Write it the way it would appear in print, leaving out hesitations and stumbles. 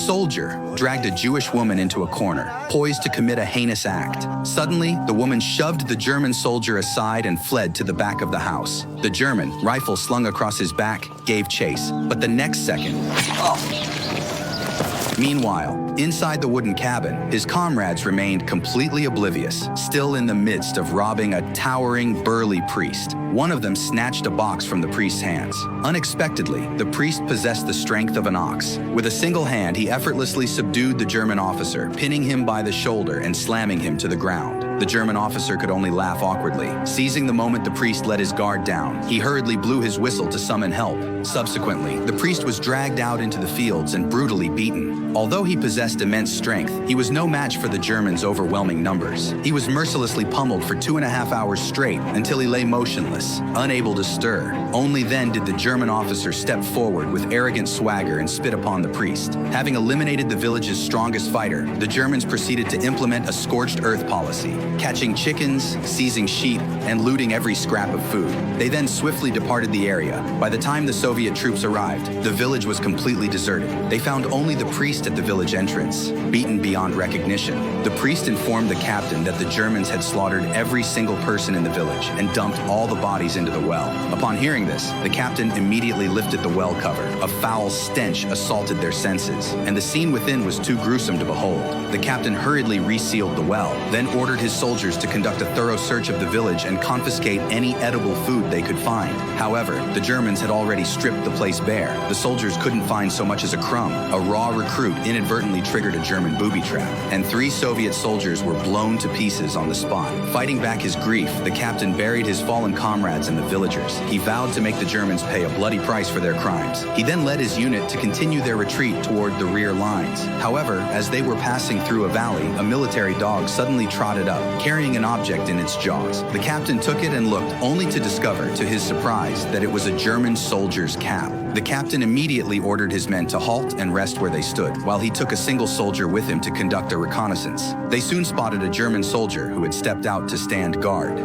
soldier dragged a Jewish woman into a corner, poised to commit a heinous act. Suddenly, the woman shoved the German soldier aside and fled to the back of the house. The German, rifle slung across his back, gave chase, but the next second... Meanwhile, inside the wooden cabin, his comrades remained completely oblivious, still in the midst of robbing a towering, burly priest. One of them snatched a box from the priest's hands. Unexpectedly, the priest possessed the strength of an ox. With a single hand, he effortlessly subdued the German officer, pinning him by the shoulder and slamming him to the ground. The German officer could only laugh awkwardly. Seizing the moment the priest let his guard down, he hurriedly blew his whistle to summon help. Subsequently, the priest was dragged out into the fields and brutally beaten. Although he possessed immense strength, he was no match for the Germans' overwhelming numbers. He was mercilessly pummeled for 2.5 hours straight until he lay motionless, unable to stir. Only then did the German officer step forward with arrogant swagger and spit upon the priest. Having eliminated the village's strongest fighter, the Germans proceeded to implement a scorched earth policy, catching chickens, seizing sheep, and looting every scrap of food. They then swiftly departed the area. By the time the Soviet troops arrived, the village was completely deserted. They found only the priest at the village entrance, beaten beyond recognition. The priest informed the captain that the Germans had slaughtered every single person in the village and dumped all the bodies into the well. Upon hearing this, the captain immediately lifted the well cover. A foul stench assaulted their senses, and the scene within was too gruesome to behold. The captain hurriedly resealed the well, then ordered his soldiers to conduct a thorough search of the village and confiscate any edible food they could find. However, the Germans had already stripped the place bare. The soldiers couldn't find so much as a crumb. A raw recruit inadvertently triggered a German booby trap, and 3 Soviet soldiers were blown to pieces on the spot. Fighting back his grief, the captain buried his fallen comrades and the villagers. He vowed to make the Germans pay a bloody price for their crimes. He then led his unit to continue their retreat toward the rear lines. However, as they were passing through a valley, a military dog suddenly trotted up, carrying an object in its jaws. The captain took it and looked, only to discover, to his surprise, that it was a German soldier's cap. The captain immediately ordered his men to halt and rest where they stood, while he took a single soldier with him to conduct a reconnaissance. They soon spotted a German soldier who had stepped out to stand guard.